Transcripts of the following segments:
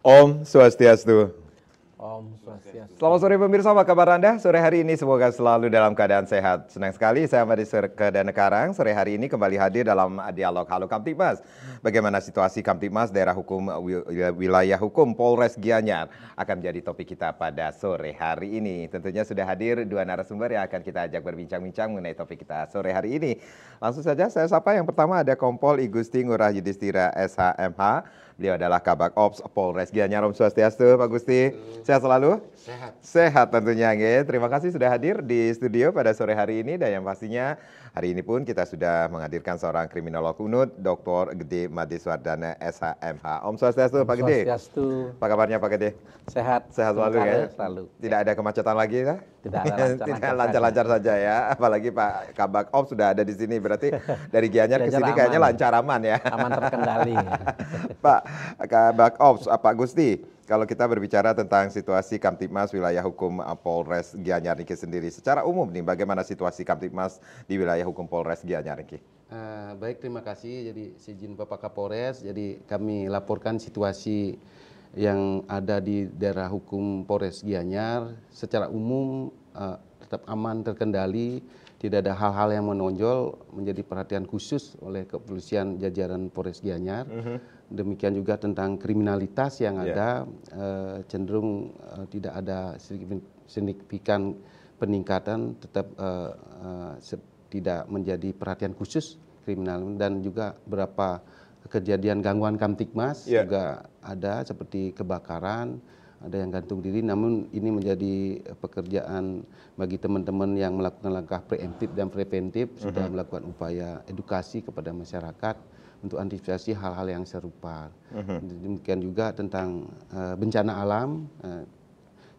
Om Swastiastu. Om Swastiastu. Selamat sore pemirsa, apa kabar Anda? Sore hari ini semoga selalu dalam keadaan sehat. Senang sekali saya Madi Kedana Karang sore hari ini kembali hadir dalam dialog Halo Kamtibmas. Bagaimana situasi Kamtibmas daerah hukum wilayah hukum Polres Gianyar akan menjadi topik kita pada sore hari ini. Tentunya sudah hadir dua narasumber yang akan kita ajak berbincang-bincang mengenai topik kita sore hari ini. Langsung saja saya sapa yang pertama ada Kompol I Gusti Ngurah Yudhistira SHMH. Beliau adalah Kabak Ops Polres Gianyar. Om Swastiastu, Pak Gusti. Sehat selalu? Sehat. Sehat tentunya. Terima kasih sudah hadir di studio pada sore hari ini. Dan yang pastinya hari ini pun kita sudah menghadirkan seorang kriminolog unut, Dr. Gede Madiswardana SHMH. Om Swastiastu, Pak Gede. Swastiastu. Apa kabarnya Pak Gede? Sehat. Sehat selalu ya? Selalu. Tidak ada kemacetan lagi ya? Tidak ada Tidak lancar-lancar saja ya. Apalagi Pak Kabak Ops sudah ada di sini. Berarti dari Gianyar ke sini kayaknya lancar aman ya. Aman terkendali. Pak Kabak Ops, Pak Gusti, kalau kita berbicara tentang situasi Kamtibmas wilayah hukum Polres Gianyar Niki sendiri, secara umum nih bagaimana situasi Kamtibmas di wilayah hukum Polres Gianyar Niki? Baik, terima kasih. Jadi izin Bapak Kapolres, jadi kami laporkan situasi yang ada di daerah hukum Polres Gianyar secara umum tetap aman terkendali, tidak ada hal-hal yang menonjol menjadi perhatian khusus oleh kepolisian jajaran Polres Gianyar. Demikian juga tentang kriminalitas yang ada cenderung tidak ada signifikan peningkatan, tetap tidak menjadi perhatian khusus kriminal, dan juga beberapa kejadian gangguan Kamtibmas juga ada seperti kebakaran, ada yang gantung diri, namun ini menjadi pekerjaan bagi teman-teman yang melakukan langkah preemptif dan preventif, sudah melakukan upaya edukasi kepada masyarakat untuk antisipasi hal-hal yang serupa. Demikian juga tentang bencana alam.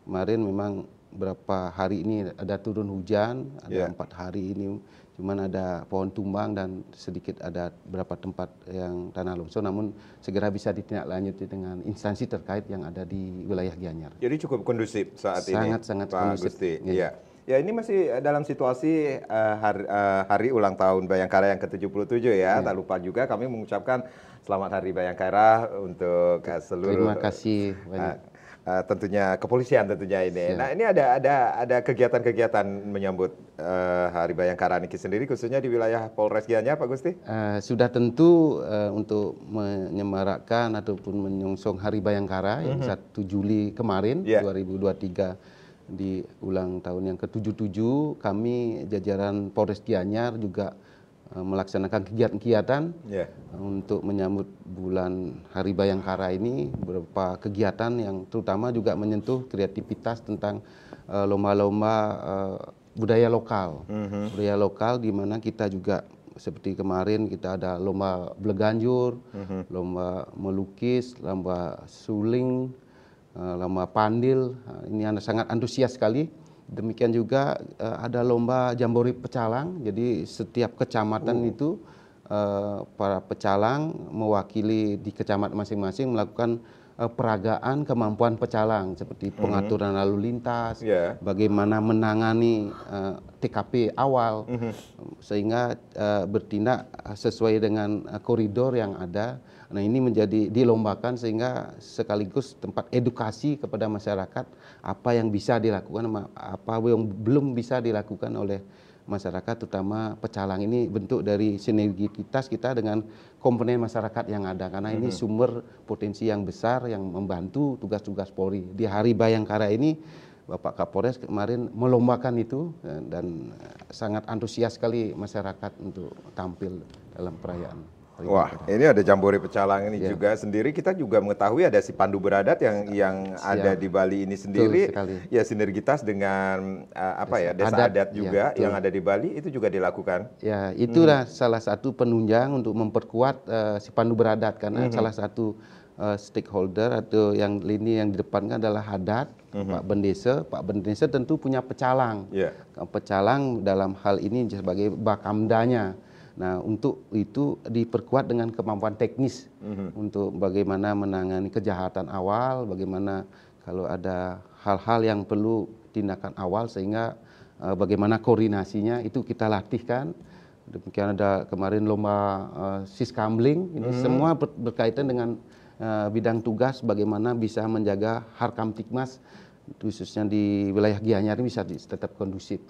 Kemarin memang beberapa hari ini ada turun hujan, ada 4 hari ini, cuman ada pohon tumbang dan sedikit ada beberapa tempat yang tanah longsor, namun segera bisa ditindaklanjuti dengan instansi terkait yang ada di wilayah Gianyar. Jadi cukup kondusif saat ini, sangat Pak kondusif. Gusti. Iya. Ya, ini masih dalam situasi hari ulang tahun Bayangkara yang ke-77 ya. Tak lupa juga kami mengucapkan selamat Hari Bayangkara untuk seluruh. Terima kasih banyak. Tentunya kepolisian tentunya ini. Nah, ini ada kegiatan-kegiatan menyambut Hari Bayangkara Niki sendiri khususnya di wilayah Polres Gianyar, Pak Gusti? Sudah tentu untuk menyemarakkan ataupun menyongsong Hari Bayangkara yang 1 Juli kemarin 2023 di ulang tahun yang ke-77, kami jajaran Polres Gianyar juga melaksanakan kegiatan-kegiatan untuk menyambut bulan Hari Bayangkara ini, beberapa kegiatan yang terutama juga menyentuh kreativitas tentang lomba-lomba budaya lokal. Budaya lokal di mana kita juga seperti kemarin kita ada lomba beleganjur, lomba melukis, lomba suling, lomba pandil. Ini sangat antusias sekali. Demikian juga ada lomba jambore pecalang. Jadi setiap kecamatan itu para pecalang mewakili di kecamatan masing-masing melakukan peragaan kemampuan pecalang seperti pengaturan lalu lintas, bagaimana menangani TKP awal, sehingga bertindak sesuai dengan koridor yang ada. Nah, ini menjadi dilombakan sehingga sekaligus tempat edukasi kepada masyarakat apa yang bisa dilakukan, apa yang belum bisa dilakukan oleh masyarakat, terutama pecalang. Ini bentuk dari sinergitas kita dengan komponen masyarakat yang ada, karena ini sumber potensi yang besar yang membantu tugas-tugas Polri. Di Hari Bayangkara ini Bapak Kapolres kemarin melombakan itu dan sangat antusias sekali masyarakat untuk tampil dalam perayaan. Wah, ini ada jambore pecalang ini juga sendiri. Kita juga mengetahui ada si Pandu Beradat yang ada di Bali ini sendiri. Ya, sinergitas dengan desa adat juga yang ada di Bali itu juga dilakukan. Ya, itulah salah satu penunjang untuk memperkuat si Pandu Beradat, karena salah satu stakeholder atau yang lini yang didepankan adalah adat. Pak Bendesa tentu punya pecalang. Pecalang dalam hal ini sebagai bakamdanya. Nah, untuk itu diperkuat dengan kemampuan teknis untuk bagaimana menangani kejahatan awal, bagaimana kalau ada hal-hal yang perlu tindakan awal, sehingga bagaimana koordinasinya itu kita latihkan. Demikian ada kemarin lomba siskamling, ini semua berkaitan dengan bidang tugas bagaimana bisa menjaga Harkamtibmas khususnya di wilayah Gianyar ini bisa tetap kondusif.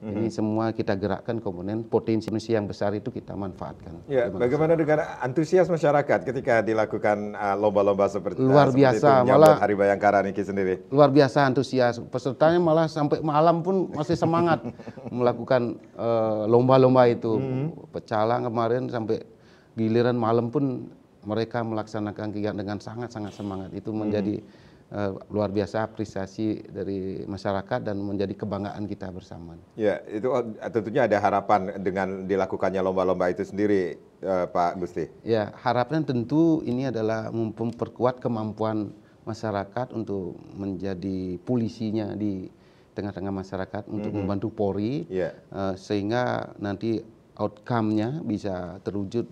Ini semua kita gerakkan komponen potensi yang besar itu kita manfaatkan. Ya, bagaimana dengan antusias masyarakat ketika dilakukan lomba-lomba seperti luar biasa, itu, malah Hari Bayangkara Niki sendiri? Luar biasa antusias, pesertanya malah sampai malam pun masih semangat melakukan lomba-lomba itu. Pecalang kemarin sampai giliran malam pun mereka melaksanakan kegiatan dengan sangat-sangat semangat. Itu menjadi luar biasa apresiasi dari masyarakat dan menjadi kebanggaan kita bersama. Ya, itu tentunya ada harapan dengan dilakukannya lomba-lomba itu sendiri, Pak Gusti. Ya, harapan tentu ini adalah memperkuat kemampuan masyarakat untuk menjadi polisinya di tengah-tengah masyarakat untuk membantu Polri, sehingga nanti outcome-nya bisa terwujud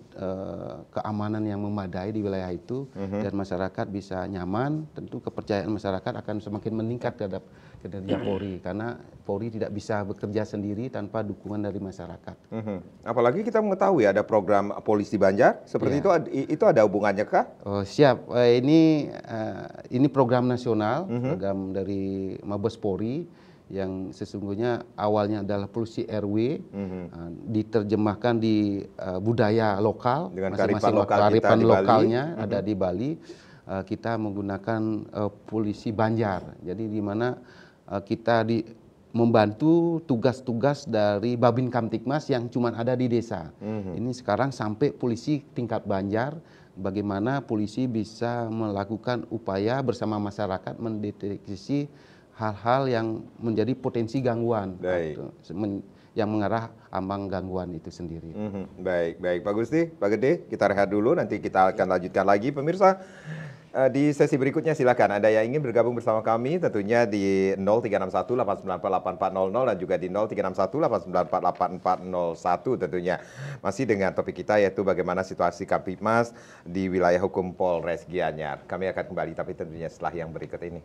keamanan yang memadai di wilayah itu dan masyarakat bisa nyaman. Tentu kepercayaan masyarakat akan semakin meningkat terhadap kinerja Polri karena Polri tidak bisa bekerja sendiri tanpa dukungan dari masyarakat. Apalagi kita mengetahui ada program Polisi Banjar seperti itu ada hubungannya kah? Oh, siap. Ini program nasional, program dari Mabes Polri yang sesungguhnya awalnya adalah polisi RW, diterjemahkan di budaya lokal, dengan kearifan lokalnya ada di Bali. Kita menggunakan polisi Banjar, jadi di mana kita membantu tugas-tugas dari Babin Kamtibmas yang cuma ada di desa. Ini sekarang sampai polisi tingkat Banjar, bagaimana polisi bisa melakukan upaya bersama masyarakat mendeteksi hal-hal yang menjadi potensi gangguan yang mengarah ambang gangguan itu sendiri. Baik Pak Gusti, Pak Gede, kita rehat dulu, nanti kita akan lanjutkan lagi. Pemirsa, di sesi berikutnya silakan Anda yang ingin bergabung bersama kami tentunya di 0361 894 8400 dan juga di 0361 894 8401 tentunya. Masih dengan topik kita yaitu bagaimana situasi Kamtibmas di wilayah hukum Polres Gianyar. Kami akan kembali tapi tentunya setelah yang berikut ini.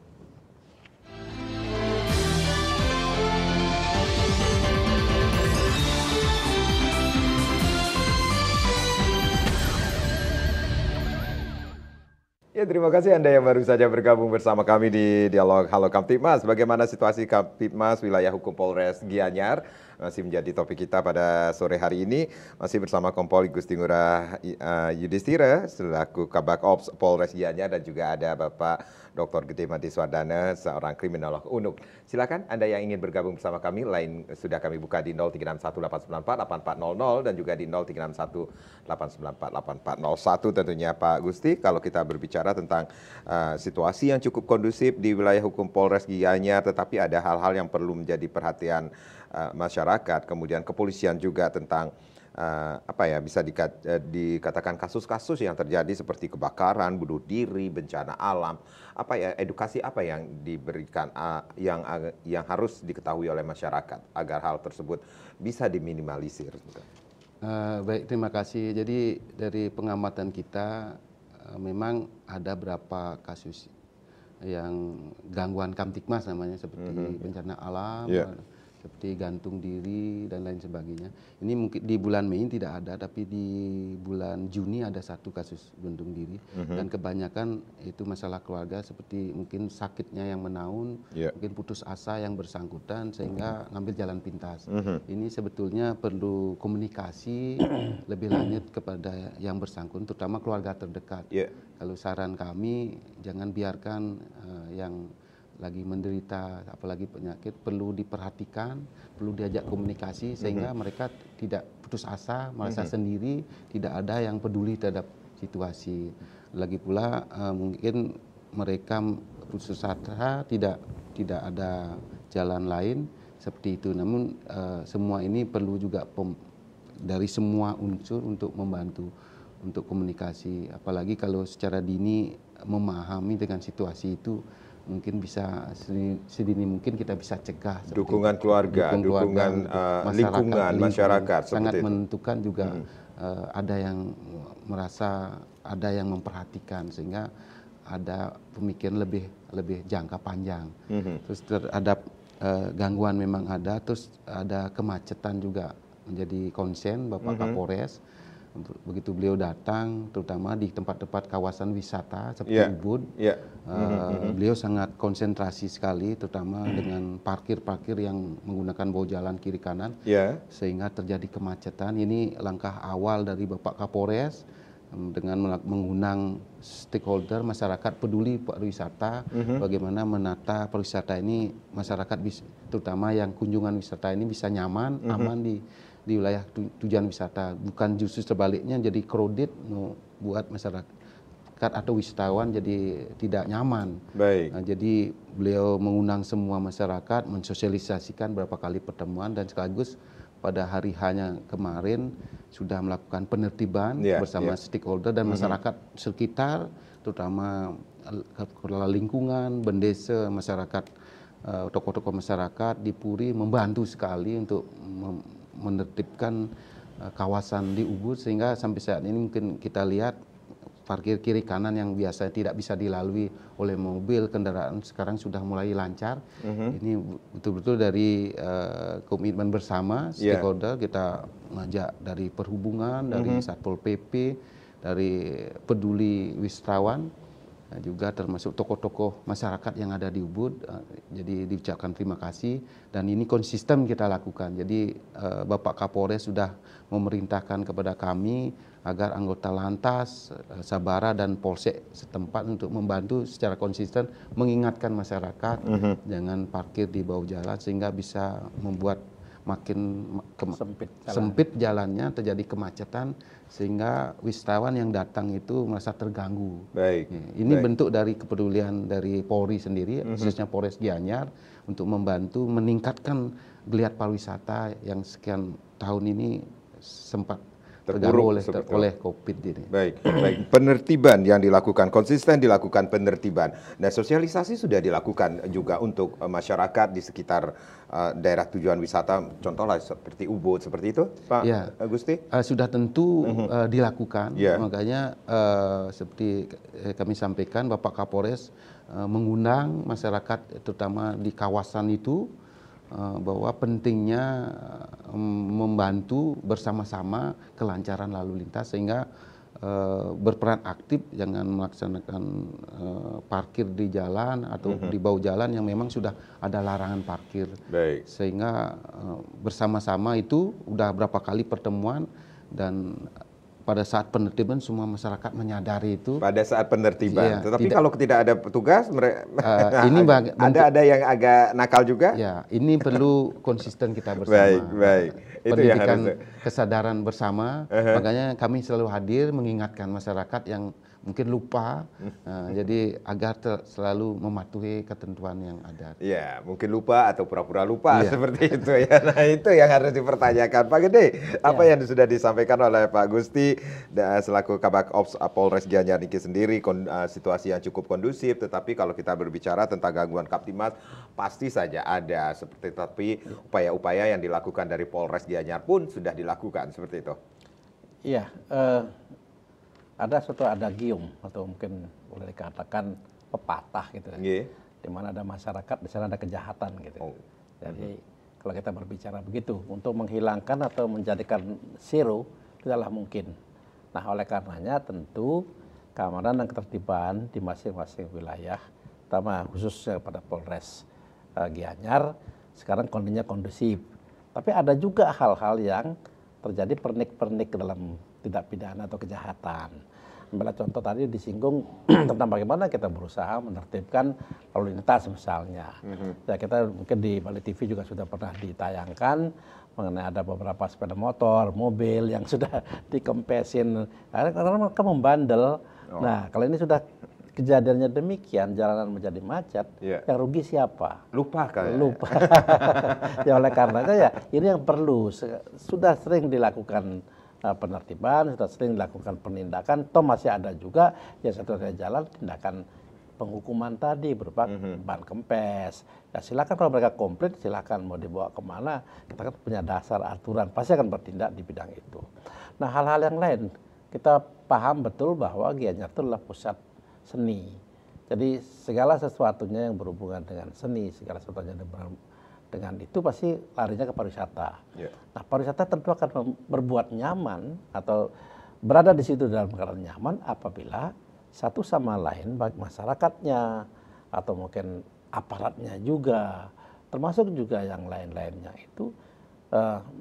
Ya, terima kasih Anda yang baru saja bergabung bersama kami di Dialog Halo Kamtibmas. Bagaimana situasi Kamtibmas wilayah hukum Polres Gianyar masih menjadi topik kita pada sore hari ini. Masih bersama Kompol Gusti Ngurah Yudhistira selaku Kabak Ops Polres Gianyar dan juga ada Bapak Dr. Gede Madiswardana, seorang kriminolog UNUK. Silakan Anda yang ingin bergabung bersama kami, lain sudah kami buka di 0361 894 8400 dan juga di 0361 894 8401 tentunya Pak Gusti. Kalau kita berbicara tentang situasi yang cukup kondusif di wilayah hukum Polres Gianyar, tetapi ada hal-hal yang perlu menjadi perhatian masyarakat, kemudian kepolisian juga tentang bisa dikatakan kasus-kasus yang terjadi seperti kebakaran, bunuh diri, bencana alam. Edukasi apa yang diberikan yang harus diketahui oleh masyarakat agar hal tersebut bisa diminimalisir. Baik, terima kasih. Jadi dari pengamatan kita memang ada berapa kasus yang gangguan Kamtibmas namanya seperti bencana alam, seperti gantung diri dan lain sebagainya. Ini mungkin di bulan Mei tidak ada, tapi di bulan Juni ada satu kasus gantung diri dan kebanyakan itu masalah keluarga seperti mungkin sakitnya yang menaun, mungkin putus asa yang bersangkutan sehingga ngambil jalan pintas. Ini sebetulnya perlu komunikasi lebih lanjut kepada yang bersangkutan, terutama keluarga terdekat. Kalau saran kami jangan biarkan yang lagi menderita apalagi penyakit perlu diperhatikan, perlu diajak komunikasi sehingga mereka tidak putus asa, merasa sendiri, tidak ada yang peduli terhadap situasi. Lagi pula mungkin mereka putus asa tidak ada jalan lain seperti itu. Namun semua ini perlu juga dari semua unsur untuk membantu untuk komunikasi, apalagi kalau secara dini memahami dengan situasi itu mungkin bisa sedini mungkin kita bisa cegah. Dukungan keluarga, dukungan lingkungan, masyarakat. Sangat menentukan juga ada yang merasa, ada yang memperhatikan sehingga ada pemikiran lebih jangka panjang. Terus terhadap gangguan memang ada, terus ada kemacetan juga menjadi konsen Bapak Kapolres. Begitu beliau datang, terutama di tempat-tempat kawasan wisata seperti Ubud, beliau sangat konsentrasi sekali, terutama dengan parkir-parkir yang menggunakan bahu jalan kiri kanan, sehingga terjadi kemacetan. Ini langkah awal dari Bapak Kapolres dengan mengundang stakeholder masyarakat peduli pariwisata, bagaimana menata pariwisata ini, masyarakat terutama yang kunjungan wisata ini bisa nyaman, aman di wilayah tujuan wisata, bukan justru sebaliknya jadi crowded, buat masyarakat atau wisatawan jadi tidak nyaman. Nah, jadi beliau mengundang semua masyarakat, mensosialisasikan berapa kali pertemuan, dan sekaligus pada hari hanya kemarin sudah melakukan penertiban bersama stakeholder dan masyarakat sekitar, terutama kepala lingkungan, bendesa, masyarakat, tokoh-tokoh masyarakat di Puri membantu sekali untuk menertibkan kawasan di Ubud, sehingga sampai saat ini mungkin kita lihat parkir kiri kanan yang biasa tidak bisa dilalui oleh mobil, kendaraan sekarang sudah mulai lancar. Ini betul-betul dari komitmen bersama stakeholder, kita ngajak dari perhubungan, dari Satpol PP, dari peduli wisatawan, juga termasuk tokoh-tokoh masyarakat yang ada di Ubud. Jadi diucapkan terima kasih, dan ini konsisten kita lakukan. Jadi Bapak Kapolres sudah memerintahkan kepada kami agar anggota Lantas, Sabara, dan Polsek setempat untuk membantu secara konsisten mengingatkan masyarakat jangan parkir di bahu jalan, sehingga bisa membuat makin sempit jalannya, terjadi kemacetan, sehingga wisatawan yang datang itu merasa terganggu. Ini bentuk dari kepedulian dari Polri sendiri, khususnya Polres Gianyar, untuk membantu meningkatkan geliat pariwisata yang sekian tahun ini sempat terganggu oleh COVID ini. Baik. Penertiban yang dilakukan, konsisten dilakukan penertiban. Nah, sosialisasi sudah dilakukan juga untuk masyarakat di sekitar daerah tujuan wisata, contohnya seperti Ubud, seperti itu, Pak Gusti? Sudah tentu dilakukan, makanya seperti kami sampaikan, Bapak Kapolres mengundang masyarakat, terutama di kawasan itu, bahwa pentingnya membantu bersama-sama kelancaran lalu lintas, sehingga berperan aktif, jangan melaksanakan parkir di jalan atau di bahu jalan yang memang sudah ada larangan parkir. Sehingga bersama-sama itu udah berapa kali pertemuan, dan pada saat penertiban semua masyarakat menyadari itu. Pada saat penertiban, tetapi kalau tidak ada petugas, ini ada yang agak nakal juga. Ya, ini perlu konsisten kita bersama. Itu pendidikan kesadaran bersama. Makanya kami selalu hadir mengingatkan masyarakat yang mungkin lupa, jadi agar selalu mematuhi ketentuan yang ada. Ya, mungkin lupa atau pura-pura lupa seperti itu ya. Nah, itu yang harus dipertanyakan. Pak Gede, apa yang sudah disampaikan oleh Pak Gusti selaku Kabak Ops Polres Gianyar Niki sendiri, situasi yang cukup kondusif, tetapi kalau kita berbicara tentang gangguan Kamtibmas, pasti saja ada seperti, tapi upaya-upaya yang dilakukan dari Polres Gianyar pun sudah dilakukan seperti itu. Iya. Ada suatu adagium atau mungkin boleh dikatakan pepatah gitu, di mana ada masyarakat, di sana ada kejahatan gitu. Jadi kalau kita berbicara begitu, untuk menghilangkan atau menjadikan zero tidaklah mungkin. Nah, oleh karenanya tentu keamanan dan ketertiban di masing-masing wilayah, terutama khususnya pada Polres Gianyar, sekarang kondisinya kondusif. Tapi ada juga hal-hal yang terjadi pernik-pernik dalam tindak pidana atau kejahatan. Ambil contoh tadi disinggung tentang bagaimana kita berusaha menertibkan lalu lintas misalnya. Ya, kita mungkin di Bali TV juga sudah pernah ditayangkan mengenai ada beberapa sepeda motor, mobil yang sudah dikempesin karena mereka membandel. Nah, kalau ini sudah kejadiannya demikian, jalanan menjadi macet, yang rugi siapa? Lupa kan? Lupa. Ya, oleh karenanya ya ini yang perlu, sudah sering dilakukan penertiban, sudah sering dilakukan penindakan, toh masih ada juga yang satu-satunya jalan tindakan penghukuman tadi berupa ban kempes. Ya silakan, kalau mereka komplit silakan mau dibawa kemana, kita kan punya dasar aturan, pasti akan bertindak di bidang itu. Nah, hal-hal yang lain, kita paham betul bahwa Gianyar itu adalah pusat seni. Jadi segala sesuatunya yang berhubungan dengan seni, segala sesuatunya dengan itu pasti larinya ke pariwisata. Nah, pariwisata tentu akan berbuat nyaman atau berada di situ dalam keadaan nyaman apabila satu sama lain baik masyarakatnya atau mungkin aparatnya juga, termasuk juga yang lain-lainnya itu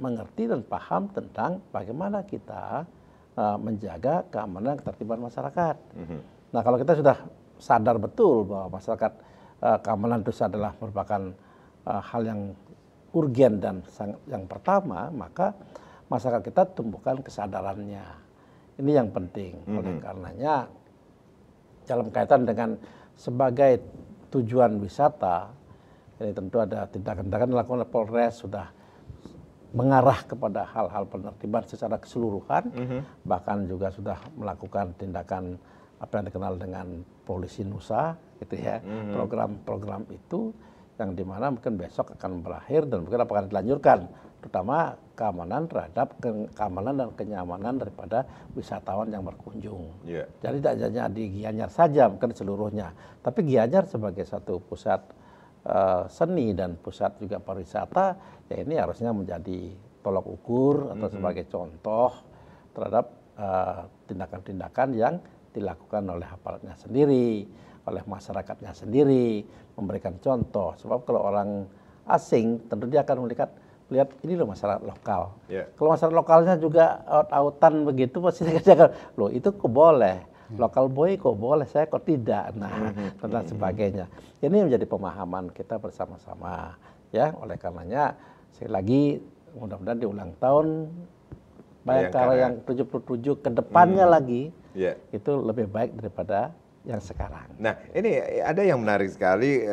mengerti dan paham tentang bagaimana kita menjaga keamanan dan ketertiban masyarakat. Nah, kalau kita sudah sadar betul bahwa masyarakat keamanan itu adalah merupakan hal yang urgen dan yang pertama, maka masyarakat kita tumbuhkan kesadarannya. Ini yang penting. Oleh karenanya dalam kaitan dengan sebagai tujuan wisata, ini tentu ada tindakan-tindakan dilakukan oleh Polres sudah mengarah kepada hal-hal penertiban secara keseluruhan, bahkan juga sudah melakukan tindakan apa yang dikenal dengan polisi nusa, gitu ya, program-program itu yang dimana mungkin besok akan berakhir dan mungkin akan dilanjutkan, terutama keamanan terhadap keamanan dan kenyamanan daripada wisatawan yang berkunjung. Jadi tidak hanya di Gianyar saja, mungkin seluruhnya, tapi Gianyar sebagai satu pusat seni dan pusat juga pariwisata, ya ini harusnya menjadi tolok ukur atau sebagai contoh terhadap tindakan-tindakan yang dilakukan oleh aparatnya sendiri, oleh masyarakatnya sendiri, memberikan contoh. Sebab kalau orang asing tentu dia akan melihat ini loh masyarakat lokal. Kalau masyarakat lokalnya juga out-outan begitu, pasti dia akan, loh itu kok boleh. Lokal boy kok boleh, saya kok tidak. Nah, dan sebagainya. Ini menjadi pemahaman kita bersama-sama. Ya, oleh karenanya sekali lagi mudah-mudahan di ulang tahun Bayangkara yang 77 ke depannya lagi itu lebih baik daripada yang sekarang. Nah, ini ada yang menarik sekali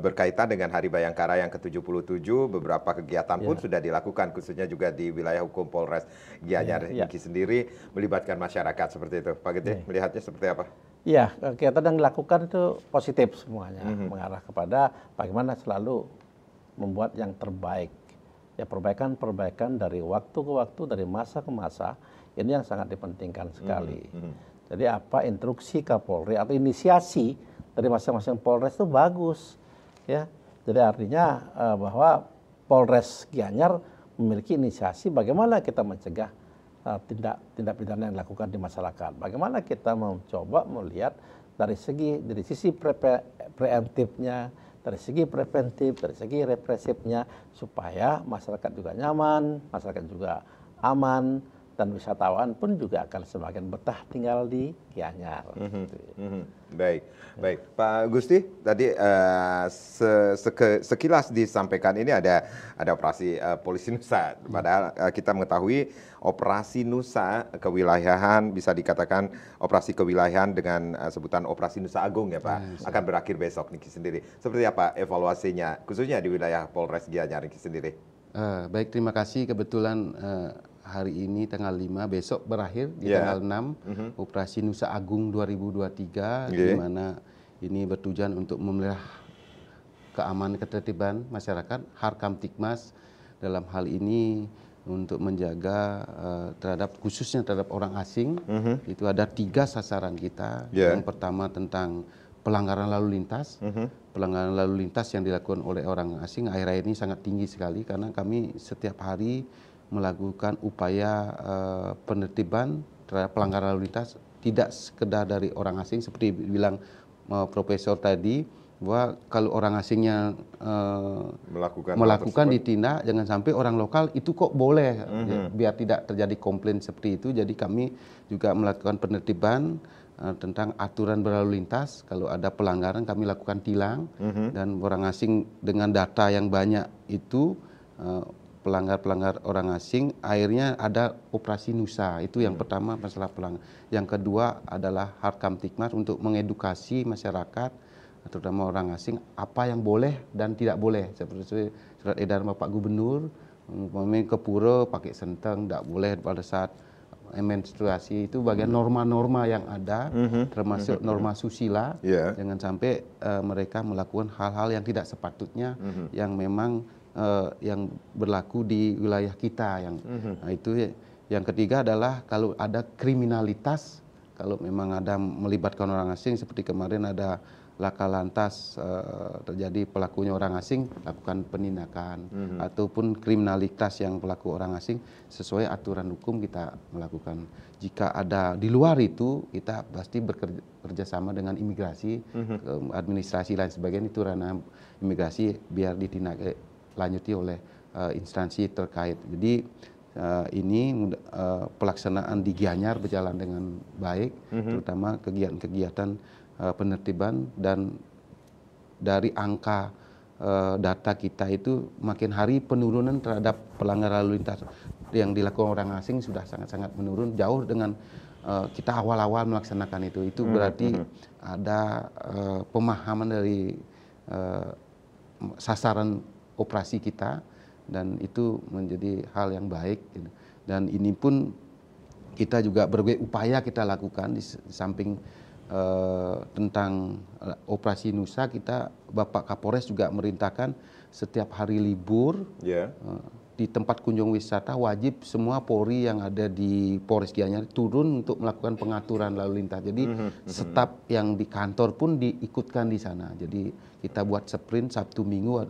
berkaitan dengan Hari Bayangkara yang ke-77, beberapa kegiatan pun sudah dilakukan, khususnya juga di wilayah hukum Polres Gianyar Niki sendiri, melibatkan masyarakat seperti itu. Pak Getih, melihatnya seperti apa? Iya, kegiatan yang dilakukan itu positif semuanya, mengarah kepada bagaimana selalu membuat yang terbaik. Ya, perbaikan-perbaikan dari waktu ke waktu, dari masa ke masa, ini yang sangat dipentingkan sekali. Jadi apa instruksi Kapolri atau inisiasi dari masing-masing Polres itu bagus, ya. Jadi artinya bahwa Polres Gianyar memiliki inisiasi bagaimana kita mencegah tindak pidana yang dilakukan di masyarakat. Bagaimana kita mencoba melihat dari sisi preemptifnya, dari segi preventif, dari segi represifnya, supaya masyarakat juga nyaman, masyarakat juga aman, dan wisatawan pun juga akan semakin betah tinggal di Gianyar. Baik. Pak Gusti, tadi sekilas disampaikan ini ada operasi polisi nusa. Padahal kita mengetahui operasi nusa kewilayahan, bisa dikatakan operasi kewilayahan dengan sebutan operasi Nusa Agung ya Pak, akan berakhir besok Niki sendiri. Seperti apa evaluasinya, khususnya di wilayah Polres Gianyar Niki sendiri? Baik, terima kasih. Kebetulan hari ini tanggal 5, besok berakhir di tanggal 6 operasi Nusa Agung 2023, di mana ini bertujuan untuk memelihara keamanan ketertiban masyarakat, Harkamtibmas dalam hal ini untuk menjaga khususnya terhadap orang asing. Itu ada 3 sasaran kita. Yang pertama tentang pelanggaran lalu lintas. Pelanggaran lalu lintas yang dilakukan oleh orang asing akhir-akhir ini sangat tinggi sekali, karena kami setiap hari melakukan upaya penertiban terhadap pelanggaran lalu lintas, tidak sekedar dari orang asing seperti bilang Profesor tadi, bahwa kalau orang asingnya melakukan ditindak, jangan sampai orang lokal itu kok boleh, biar tidak terjadi komplain seperti itu. Jadi kami juga melakukan penertiban tentang aturan berlalu lintas. Kalau ada pelanggaran kami lakukan tilang, dan orang asing dengan data yang banyak itu pelanggar orang asing, akhirnya ada operasi Nusa. Itu yang pertama, masalah pelanggar. Yang kedua adalah Harkamtibmas untuk mengedukasi masyarakat, terutama orang asing, apa yang boleh dan tidak boleh. Seperti surat edaran Bapak Gubernur, umpamanya ke pura pakai senteng, tidak boleh pada saat menstruasi. Itu bagian norma-norma yang ada, termasuk norma susila. Jangan sampai mereka melakukan hal-hal yang tidak sepatutnya, yang memang yang berlaku di wilayah kita. Nah, itu yang ketiga adalah kalau ada kriminalitas, kalau memang ada melibatkan orang asing, seperti kemarin ada laka lantas terjadi pelakunya orang asing, lakukan penindakan, ataupun kriminalitas yang pelaku orang asing sesuai aturan hukum kita melakukan. Jika ada di luar itu, kita pasti bekerja sama dengan imigrasi, administrasi lain sebagainya, itu ranah imigrasi biar ditindaklanjuti oleh instansi terkait. Jadi ini pelaksanaan di Gianyar berjalan dengan baik, terutama kegiatan-kegiatan penertiban, dan dari angka data kita itu makin hari penurunan terhadap pelanggaran lalu lintas yang dilakukan orang asing sudah sangat-sangat menurun jauh dengan kita awal-awal melaksanakan itu. Itu berarti ada pemahaman dari sasaran operasi kita, dan itu menjadi hal yang baik. Dan ini pun kita juga berbagai upaya kita lakukan di samping tentang operasi Nusa. Kita Bapak Kapolres juga merintahkan setiap hari libur di tempat kunjung wisata wajib semua Polri yang ada di Polres Gianyar turun untuk melakukan pengaturan lalu lintas. Jadi staf yang di kantor pun diikutkan di sana. Jadi kita buat sprint Sabtu Minggu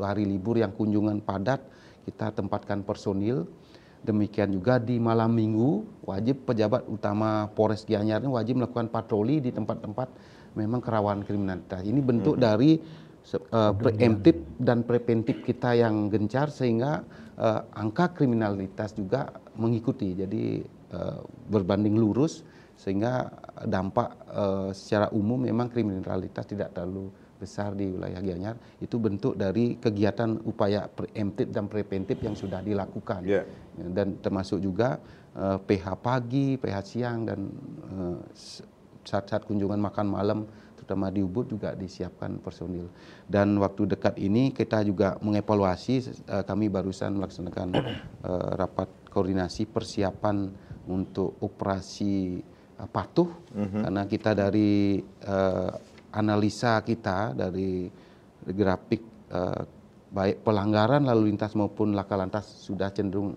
hari libur yang kunjungan padat, kita tempatkan personil. Demikian juga di malam minggu wajib pejabat utama Polres Gianyar wajib melakukan patroli di tempat-tempat memang kerawan kriminalitas. Ini bentuk dari preemptif dan preventif kita yang gencar, sehingga angka kriminalitas juga mengikuti. Jadi berbanding lurus, sehingga dampak secara umum memang kriminalitas tidak terlalu besar di wilayah Gianyar. Itu bentuk dari kegiatan upaya preemptif dan preventif yang sudah dilakukan. Dan termasuk juga PH pagi, PH siang, dan saat-saat kunjungan makan malam terutama di Ubud juga disiapkan personil. Dan waktu dekat ini kita juga mengevaluasi, kami barusan melaksanakan rapat koordinasi persiapan untuk operasi patuh, karena kita dari analisa kita dari grafik baik pelanggaran lalu lintas maupun laka lantas sudah cenderung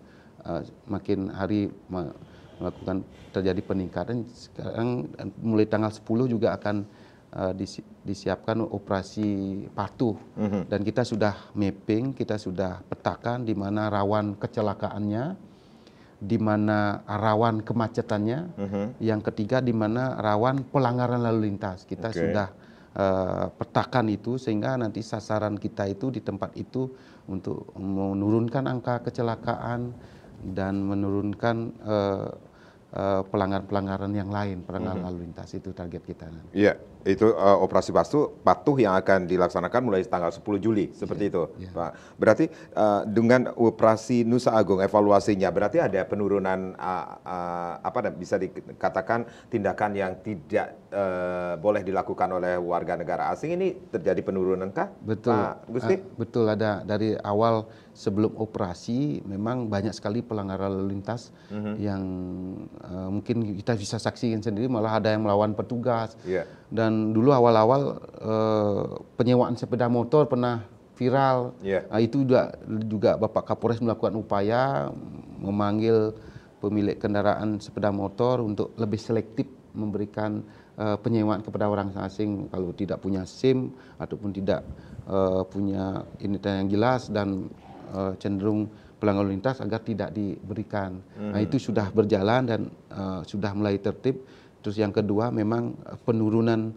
makin hari melakukan terjadi peningkatan. Sekarang mulai tanggal 10 juga akan disiapkan operasi patuh, dan kita sudah mapping, kita sudah petakan di mana rawan kecelakaannya, di mana rawan kemacetannya, yang ketiga di mana rawan pelanggaran lalu lintas. Kita sudah petakan itu, sehingga nanti sasaran kita itu di tempat itu untuk menurunkan angka kecelakaan dan menurunkan pelanggaran-pelanggaran yang lain, pelanggaran lalu lintas. Itu target kita. Iya, itu operasi patuh yang akan dilaksanakan mulai tanggal 10 Juli, seperti itu, Pak. Berarti dengan operasi Nusa Agung, evaluasinya berarti ada penurunan bisa dikatakan tindakan yang tidak boleh dilakukan oleh warga negara asing. Ini terjadi penurunankah, betul, Pak Gusti? Betul, ada. Dari awal sebelum operasi memang banyak sekali pelanggaran lalu lintas yang mungkin kita bisa saksikan sendiri, malah ada yang melawan petugas. Dan dulu awal-awal penyewaan sepeda motor pernah viral. Itu juga Bapak Kapolres melakukan upaya memanggil pemilik kendaraan sepeda motor untuk lebih selektif memberikan penyewaan kepada orang asing kalau tidak punya SIM ataupun tidak punya identitas yang jelas dan cenderung pelanggaran lalu lintas agar tidak diberikan. Itu sudah berjalan dan sudah mulai tertib. Terus yang kedua memang penurunan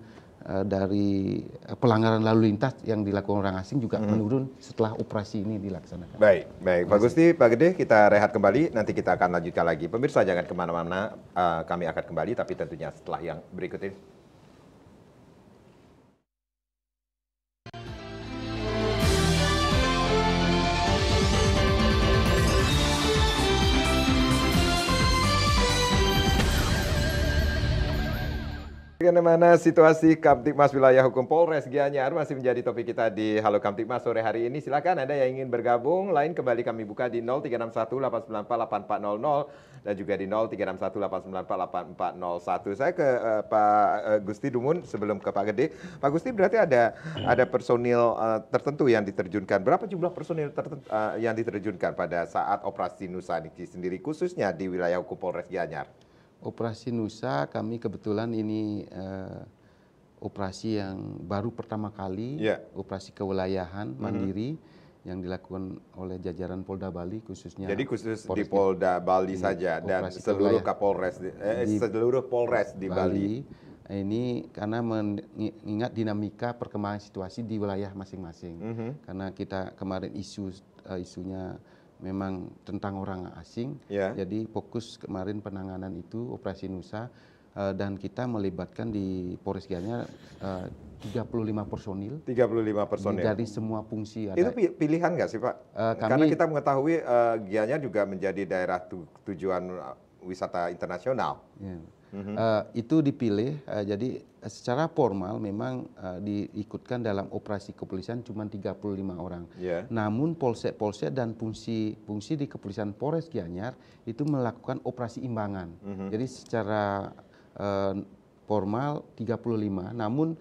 dari pelanggaran lalu lintas yang dilakukan orang asing juga menurun setelah operasi ini dilaksanakan. Baik. Pak Gusti, Pak Gede, kita rehat kembali, nanti kita akan lanjutkan lagi. Pemirsa jangan kemana-mana, kami akan kembali, tapi tentunya setelah yang berikut ini. Bagaimana situasi Kamtibmas Wilayah Hukum Polres Gianyar masih menjadi topik kita di Halo Kamtibmas sore hari ini. Silakan Anda yang ingin bergabung, lain kembali kami buka di 0361 894 8400 dan juga di 0361 894 8401. Saya ke Pak Gusti Dumun sebelum ke Pak Gede. Pak Gusti, berarti ada personil tertentu yang diterjunkan. Berapa jumlah personil yang diterjunkan pada saat operasi Nusa Niki sendiri, khususnya di wilayah hukum Polres Gianyar? Operasi Nusa kami kebetulan ini operasi yang baru pertama kali, operasi kewilayahan mandiri yang dilakukan oleh jajaran Polda Bali khususnya. Jadi khusus di Polda Bali saja dan seluruh Kapolres, seluruh Polres di Bali. Ini karena mengingat dinamika perkembangan situasi di wilayah masing-masing. Karena kita kemarin isunya memang tentang orang asing, jadi fokus kemarin penanganan itu Operasi Nusa, dan kita melibatkan di Polres Gianyar 35 personil. 35 personil. Dari semua fungsi ada. Itu pilihan nggak sih Pak? Karena kita mengetahui Gianyar juga menjadi daerah tujuan wisata internasional. Itu dipilih, jadi secara formal memang diikutkan dalam operasi kepolisian cuma 35 orang. Namun polsek-polsek dan fungsi di kepolisian Polres Gianyar itu melakukan operasi imbangan. Jadi secara formal 35, namun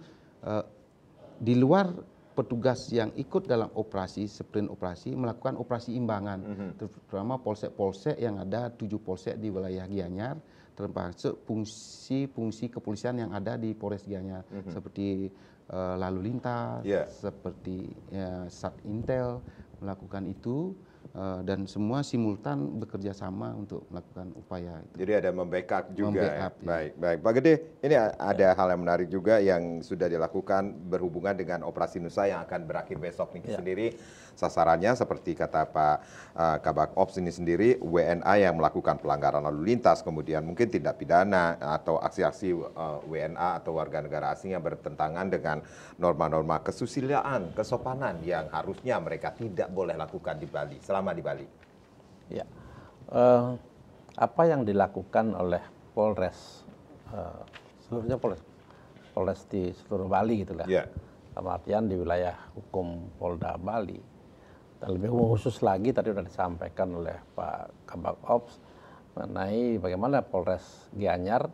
di luar petugas yang ikut dalam operasi, sprint operasi, melakukan operasi imbangan, terutama polsek-polsek yang ada 7 polsek di wilayah Gianyar, termasuk fungsi kepolisian yang ada di Polres Gianyar, seperti lalu lintas, seperti Sat Intel melakukan itu, dan semua simultan bekerja sama untuk melakukan upaya itu. Jadi ada membackup juga. Baik. Pak Gede, ini ada hal yang menarik juga yang sudah dilakukan berhubungan dengan Operasi Nusa yang akan berakhir besok nih sendiri. Sasarannya seperti kata Pak Kabak Ops ini sendiri, WNA yang melakukan pelanggaran lalu lintas, kemudian mungkin tindak pidana atau aksi-aksi WNA atau warga negara asing yang bertentangan dengan norma-norma kesusilaan, kesopanan yang harusnya mereka tidak boleh lakukan di Bali, selama di Bali. Ya, apa yang dilakukan oleh Polres, seluruhnya Polres di seluruh Bali gitu lah. Dalam artian di wilayah hukum Polda Bali. Dan lebih khusus lagi tadi sudah disampaikan oleh Pak Kabak Ops mengenai bagaimana Polres Gianyar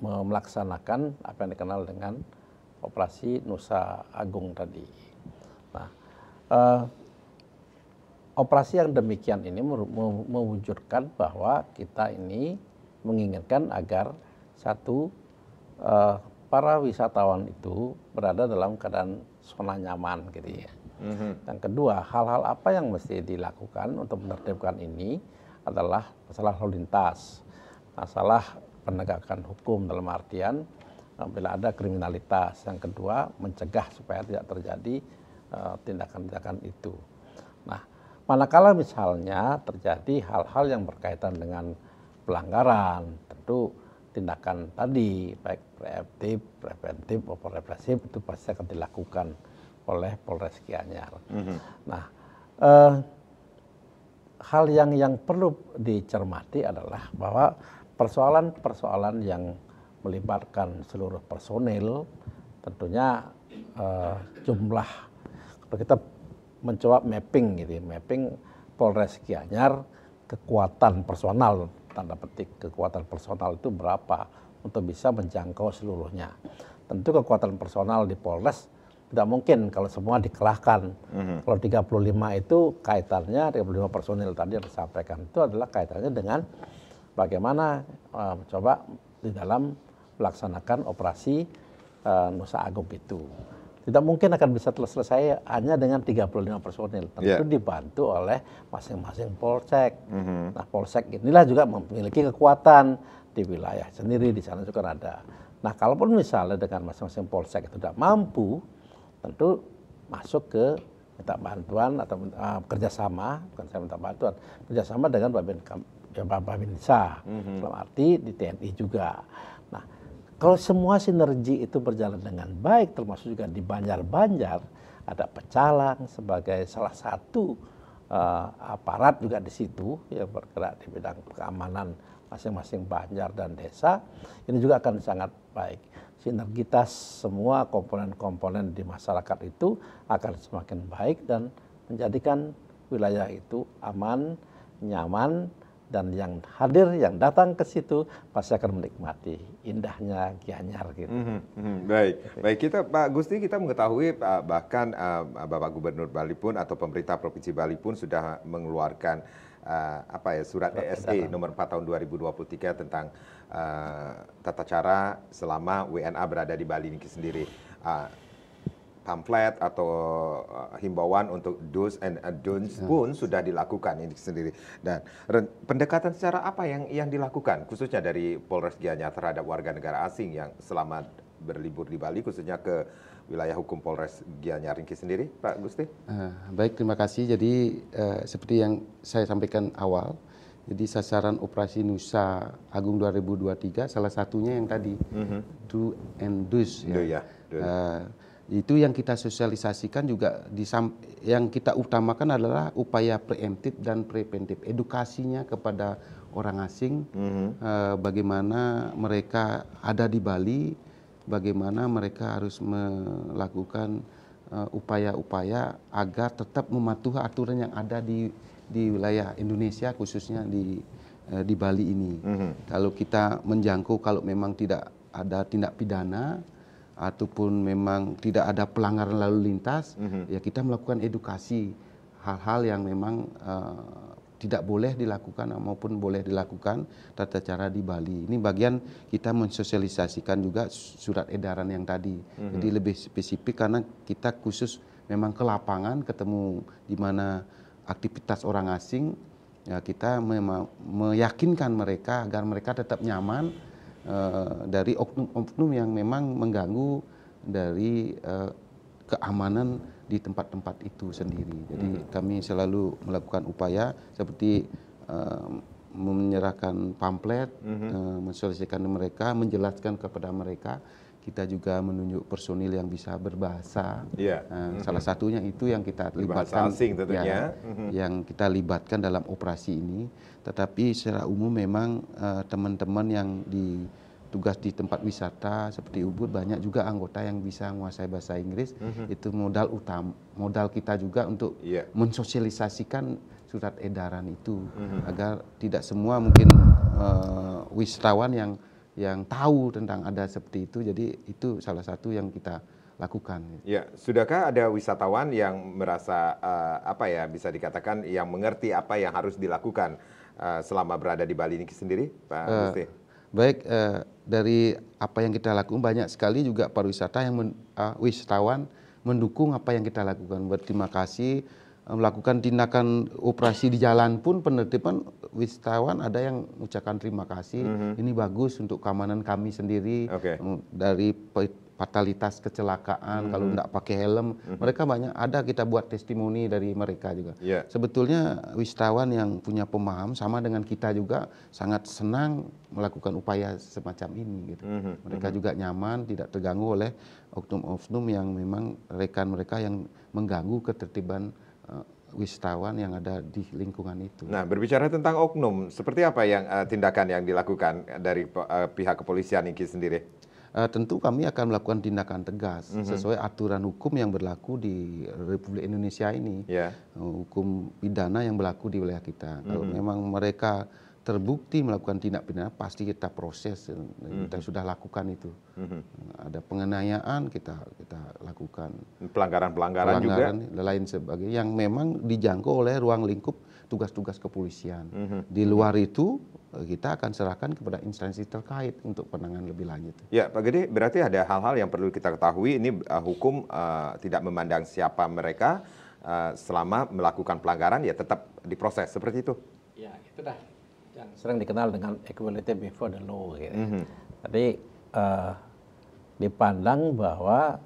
melaksanakan apa yang dikenal dengan Operasi Nusa Agung tadi. Nah, operasi yang demikian ini mewujudkan bahwa kita ini menginginkan agar satu, para wisatawan itu berada dalam keadaan zona nyaman gitu ya. Yang kedua, hal-hal apa yang mesti dilakukan untuk menertibkan ini adalah masalah lalu lintas, masalah penegakan hukum dalam artian bila ada kriminalitas. Yang kedua, mencegah supaya tidak terjadi tindakan-tindakan itu. Nah, manakala misalnya terjadi hal-hal yang berkaitan dengan pelanggaran, tentu tindakan tadi baik preventif maupun represif itu pasti akan dilakukan oleh Polres Gianyar. Nah, hal yang perlu dicermati adalah bahwa persoalan-persoalan yang melibatkan seluruh personil, tentunya jumlah, kalau kita mencoba mapping gitu, mapping Polres Gianyar kekuatan personal, tanda petik kekuatan personal itu berapa untuk bisa menjangkau seluruhnya. Tentu kekuatan personal di Polres tidak mungkin kalau semua dikerahkan. Kalau 35 itu kaitannya, 35 personil tadi yang disampaikan itu adalah kaitannya dengan bagaimana coba di dalam melaksanakan operasi Nusa Agung itu. Tidak mungkin akan bisa selesai hanya dengan 35 personil. Tentu dibantu oleh masing-masing polsek. Nah, polsek inilah juga memiliki kekuatan di wilayah sendiri, di sana juga ada. Nah, kalaupun misalnya dengan masing-masing polsek itu tidak mampu, tentu masuk ke minta bantuan atau kerjasama, bukan saya minta bantuan, kerjasama dengan Babinsa, dalam arti di TNI juga. Nah, kalau semua sinergi itu berjalan dengan baik, termasuk juga di Banjar-Banjar, ada Pecalang sebagai salah satu aparat juga di situ yang bergerak di bidang keamanan masing-masing Banjar dan desa, ini juga akan sangat baik. Sinergitas semua komponen-komponen di masyarakat itu akan semakin baik dan menjadikan wilayah itu aman, nyaman, dan yang hadir, yang datang ke situ pasti akan menikmati indahnya Gianyar gitu. Baik kita Pak Gusti, kita mengetahui bahkan Bapak Gubernur Bali pun atau pemerintah Provinsi Bali pun sudah mengeluarkan surat ESE nomor 4 tahun 2023 tentang tata cara selama WNA berada di Bali ini sendiri. Pamflet atau himbauan untuk do's and don'ts pun sudah dilakukan ini sendiri. Dan pendekatan secara apa yang dilakukan khususnya dari Polres Gianyar terhadap warga negara asing yang selama berlibur di Bali, khususnya ke wilayah hukum Polres Gianyar ini sendiri, Pak Gusti? Baik, terima kasih. Jadi seperti yang saya sampaikan awal, jadi sasaran operasi Nusa Agung 2023 salah satunya yang tadi do and do's ya. Itu yang kita sosialisasikan juga yang kita utamakan adalah upaya preemptif dan preventif, edukasinya kepada orang asing, bagaimana mereka ada di Bali, bagaimana mereka harus melakukan upaya-upaya agar tetap mematuhi aturan yang ada di wilayah Indonesia, khususnya di Bali ini. Kalau kita menjangkau, kalau memang tidak ada tindak pidana ataupun memang tidak ada pelanggaran lalu lintas, ya kita melakukan edukasi hal-hal yang memang tidak boleh dilakukan maupun boleh dilakukan tata cara di Bali. Ini bagian kita mensosialisasikan juga surat edaran yang tadi. Jadi lebih spesifik karena kita khusus memang ke lapangan, ketemu di mana aktivitas orang asing, ya kita memang meyakinkan mereka agar mereka tetap nyaman dari oknum-oknum yang memang mengganggu dari keamanan di tempat-tempat itu sendiri. Jadi kami selalu melakukan upaya seperti menyerahkan pamflet, mensosialisasikan mereka, menjelaskan kepada mereka. Kita juga menunjuk personil yang bisa berbahasa. Salah satunya itu yang kita libatkan, asing tentunya. Yang kita libatkan dalam operasi ini. Tetapi secara umum memang teman-teman yang tugas di tempat wisata seperti Ubud banyak juga anggota yang bisa menguasai bahasa Inggris. Itu modal utama, modal kita juga untuk mensosialisasikan surat edaran itu agar tidak semua mungkin wisatawan yang tahu tentang ada seperti itu. Jadi itu salah satu yang kita lakukan. Ya, sudahkah ada wisatawan yang merasa bisa dikatakan yang mengerti apa yang harus dilakukan selama berada di Bali ini sendiri, Pak Gusti? Baik, dari apa yang kita lakukan banyak sekali juga pariwisata yang wisatawan mendukung apa yang kita lakukan. Berterima kasih, melakukan tindakan operasi di jalan pun penertiban wisatawan ada yang mengucapkan terima kasih. Ini bagus untuk keamanan kami sendiri, dari fatalitas kecelakaan kalau tidak pakai helm. Mereka banyak ada kita buat testimoni dari mereka juga. Sebetulnya wisatawan yang punya pemahaman sama dengan kita juga sangat senang melakukan upaya semacam ini gitu. Mereka juga nyaman, tidak terganggu oleh oknum-oknum yang memang rekan mereka yang mengganggu ketertiban wisatawan yang ada di lingkungan itu. Nah, berbicara tentang oknum, seperti apa yang tindakan yang dilakukan dari pihak kepolisian ini sendiri? Tentu kami akan melakukan tindakan tegas sesuai aturan hukum yang berlaku di Republik Indonesia ini, hukum pidana yang berlaku di wilayah kita. Kalau memang mereka terbukti melakukan tindak pidana, pasti kita proses. Kita sudah lakukan itu. Ada penganiayaan kita lakukan. Pelanggaran juga lain sebagainya yang memang dijangkau oleh ruang lingkup tugas-tugas kepolisian. Di luar itu kita akan serahkan kepada instansi terkait untuk penanganan lebih lanjut. Ya, Pak Gede, berarti ada hal-hal yang perlu kita ketahui. Ini hukum tidak memandang siapa mereka, selama melakukan pelanggaran ya tetap diproses seperti itu. Ya, itu dah yang sering dikenal dengan equality before the law. Gitu. Jadi dipandang bahwa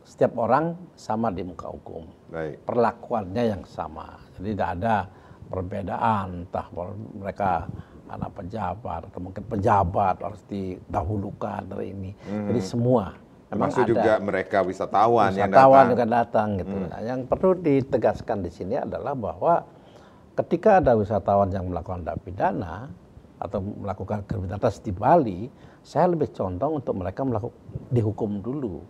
setiap orang sama di muka hukum. Perlakuannya yang sama. Jadi tidak ada perbedaan, entah mereka anak pejabat atau mungkin pejabat harus didahulukan dari ini. Jadi semua memang maksud ada. Juga mereka wisatawan yang juga datang gitu. Nah, yang perlu ditegaskan di sini adalah bahwa ketika ada wisatawan yang melakukan tindak pidana atau melakukan kriminalitas di Bali, saya lebih condong untuk mereka dihukum dulu,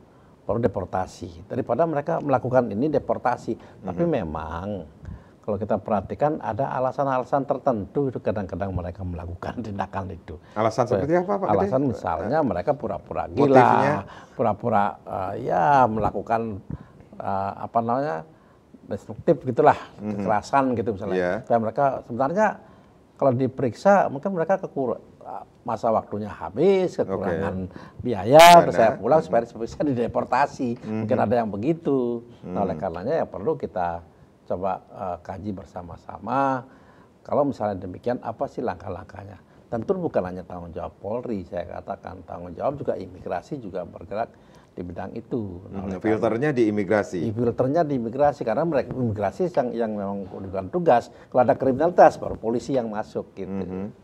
baru deportasi. Daripada mereka melakukan ini deportasi. Tapi memang kalau kita perhatikan ada alasan-alasan tertentu itu kadang-kadang mereka melakukan tindakan itu. Alasan seperti apa, Pak? Alasan misalnya mereka pura-pura gila, pura-pura ya melakukan apa namanya destruktif gitulah, kekerasan gitu misalnya. Dan mereka sebenarnya kalau diperiksa mungkin mereka masa waktunya habis, kekurangan biaya, terus saya pulang supaya bisa dideportasi. Mungkin ada yang begitu. Nah, oleh karenanya ya perlu kita coba kaji bersama-sama. Kalau misalnya demikian, apa sih langkah-langkahnya? Tentu bukan hanya tanggung jawab Polri, saya katakan tanggung jawab juga imigrasi juga bergerak di bidang itu. Nah, filternya di imigrasi. Filternya di imigrasi karena mereka imigrasi yang memang bukan tugas. Kalau ada kriminalitas baru polisi yang masuk gitu.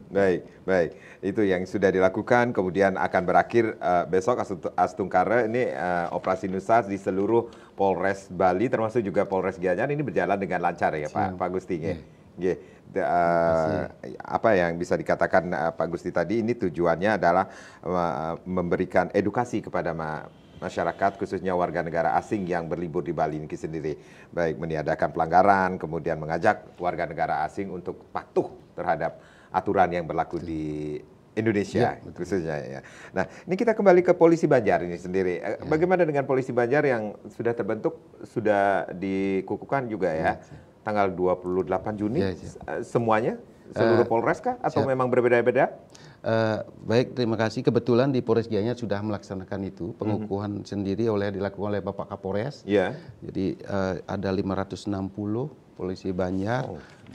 Baik, baik. Itu yang sudah dilakukan, kemudian akan berakhir besok Astungkara ini operasi Nusa di seluruh Polres Bali, termasuk juga Polres Gianyar ini berjalan dengan lancar ya Pak Gusti. Apa yang bisa dikatakan Pak Gusti tadi, ini tujuannya adalah memberikan edukasi kepada masyarakat khususnya warga negara asing yang berlibur di Bali ini sendiri, baik meniadakan pelanggaran, kemudian mengajak warga negara asing untuk patuh terhadap aturan yang berlaku di Indonesia khususnya ya. Nah, ini kita kembali ke Polisi Banjar ini sendiri. Bagaimana dengan Polisi Banjar yang sudah terbentuk, sudah dikukuhkan juga ya? Tanggal 28 Juni semuanya seluruh Polres kah atau memang berbeda-beda? Baik, terima kasih. Kebetulan di Polres Gianyar sudah melaksanakan itu pengukuhan sendiri dilakukan oleh Bapak Kapolres. Jadi ada 560 Polisi Banjar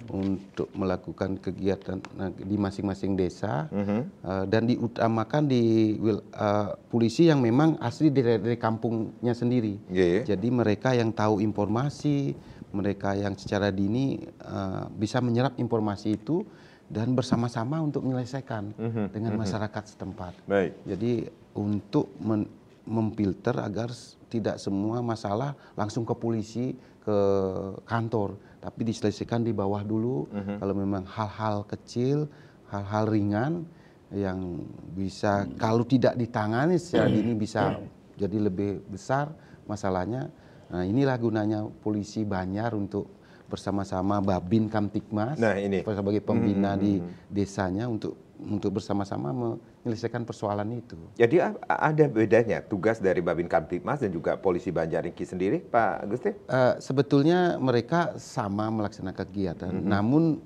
untuk melakukan kegiatan di masing-masing desa dan diutamakan di polisi yang memang asli dari kampungnya sendiri. Jadi mereka yang tahu informasi, mereka yang secara dini bisa menyerap informasi itu dan bersama-sama untuk menyelesaikan dengan masyarakat setempat. Jadi untuk memfilter agar tidak semua masalah langsung ke polisi, ke kantor, tapi diselesaikan di bawah dulu. Kalau memang hal-hal kecil, hal-hal ringan yang bisa kalau tidak ditangani secara dini bisa jadi lebih besar masalahnya. Nah, inilah gunanya Polisi Banjar untuk bersama-sama Babin Kamtibmas sebagai pembina di desanya untuk bersama-sama menyelesaikan persoalan itu. Jadi ada bedanya tugas dari Babin Kamtibmas dan juga Polisi Banjar ini sendiri, Pak Gusti? Sebetulnya mereka sama melaksanakan kegiatan, namun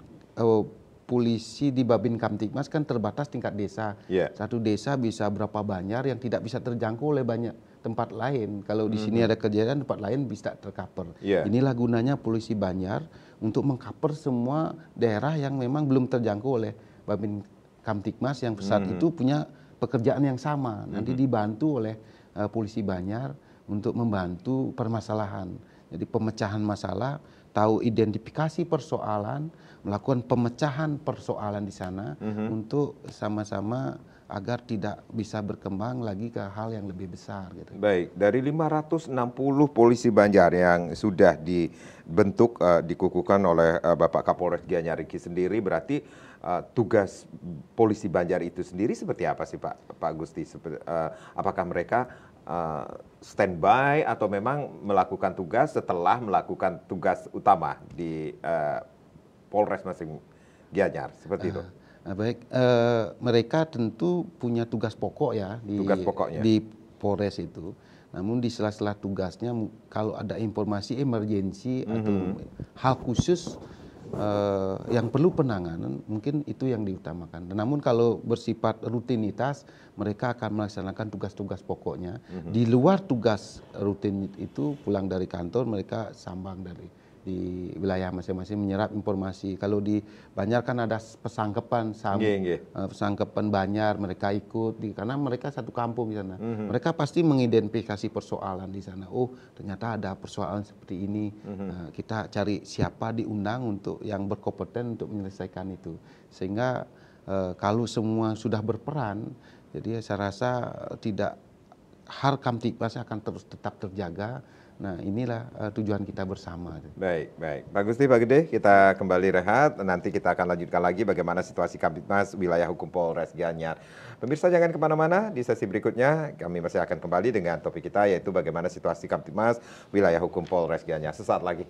polisi di Babin Kamtibmas kan terbatas tingkat desa. Satu desa bisa berapa banyak yang tidak bisa terjangkau oleh banyak tempat lain. Kalau di sini ada kejadian, tempat lain bisa tercover. Inilah gunanya Polisi Banjar untuk mengcover semua daerah yang memang belum terjangkau oleh Babin Kamtibmas yang saat itu punya pekerjaan yang sama. Nanti dibantu oleh Polisi Banjar untuk membantu permasalahan. Jadi pemecahan masalah, tahu identifikasi persoalan, melakukan pemecahan persoalan di sana untuk sama-sama agar tidak bisa berkembang lagi ke hal yang lebih besar. Gitu. Baik, dari 560 Polisi Banjar yang sudah dibentuk, dikukuhkan oleh Bapak Kapolres Gianyar sendiri, berarti tugas Polisi Banjar itu sendiri seperti apa sih Pak Gusti? Apakah mereka standby atau memang melakukan tugas setelah melakukan tugas utama di Polres masing Gianyar, seperti itu? Baik, mereka tentu punya tugas pokok ya di Polres itu. Namun di sela-sela tugasnya kalau ada informasi emergensi atau hal khusus yang perlu penanganan, mungkin itu yang diutamakan. Namun kalau bersifat rutinitas, mereka akan melaksanakan tugas-tugas pokoknya. Di luar tugas rutin itu, pulang dari kantor mereka sambang di wilayah masing-masing menyerap informasi. Kalau di Banjar kan ada pesangkepan, pesangkepan Banjar, mereka ikut karena mereka satu kampung di sana. Mereka pasti mengidentifikasi persoalan di sana. Oh, ternyata ada persoalan seperti ini. Nah, kita cari siapa diundang untuk yang berkompeten untuk menyelesaikan itu. Sehingga kalau semua sudah berperan, jadi saya rasa tidak Kamtibmas akan terus tetap terjaga. Nah, inilah tujuan kita bersama. Baik, baik. Pak Gusti, Pak Gede, kita kembali rehat. Nanti kita akan lanjutkan lagi bagaimana situasi Kamtibmas wilayah hukum Polres Gianyar. Pemirsa jangan kemana-mana, di sesi berikutnya kami masih akan kembali dengan topik kita, yaitu bagaimana situasi Kamtibmas wilayah hukum Polres Gianyar. Sesaat lagi.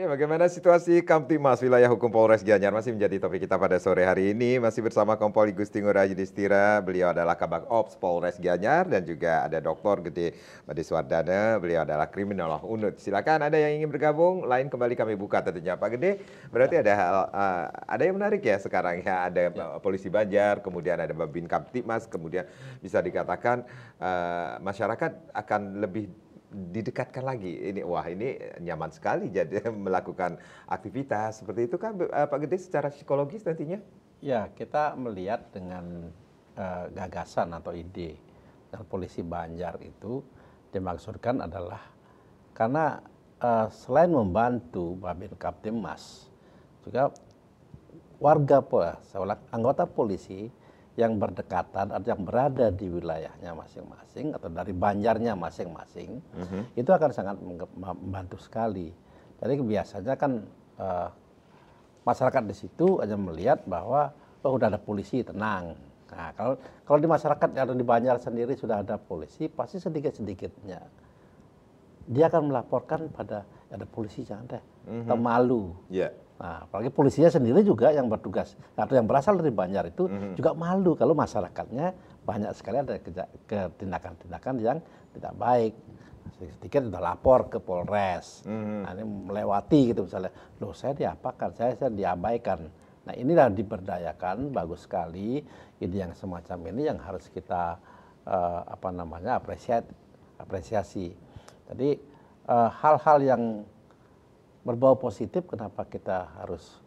Ya, bagaimana situasi Kamtibmas wilayah hukum Polres Gianyar masih menjadi topik kita pada sore hari ini. Masih bersama Kompol Gusti Ngurah Yudhistira, beliau adalah Kabag Ops Polres Gianyar, dan juga ada Dr. Gede Madiswardana, beliau adalah kriminolog UNUD. Silakan ada yang ingin bergabung, lain kembali kami buka tentunya. Pak Gede, berarti ada yang menarik ya sekarang ya, ada Polisi Banjar, kemudian ada Babin Kamtibmas, kemudian bisa dikatakan masyarakat akan lebih didekatkan lagi. Ini nyaman sekali jadi melakukan aktivitas seperti itu kan Pak Gede secara psikologis nantinya? Ya, kita melihat dengan gagasan atau ide dari Polisi Banjar itu dimaksudkan adalah karena selain membantu Babin Kamtibmas, juga warga anggota polisi yang berdekatan atau yang berada di wilayahnya masing-masing atau dari Banjarnya masing-masing, itu akan sangat membantu sekali. Jadi biasanya kan masyarakat di situ hanya melihat bahwa udah ada polisi, tenang. Nah, kalau di masyarakat yang ada di Banjar sendiri sudah ada polisi, pasti sedikit-sedikitnya dia akan melaporkan pada ada polisi, jangan deh, atau malu. Nah, apalagi polisinya sendiri juga yang bertugas atau yang berasal dari Banjar itu juga malu kalau masyarakatnya banyak sekali ada tindakan-tindakan yang tidak baik. Sedikit sudah lapor ke Polres. Nah, ini melewati gitu misalnya, loh saya diapakan, saya diabaikan. Nah, inilah diberdayakan, bagus sekali. Ide yang semacam ini yang harus kita apresiasi. Jadi hal-hal yang berbau positif, kenapa kita harus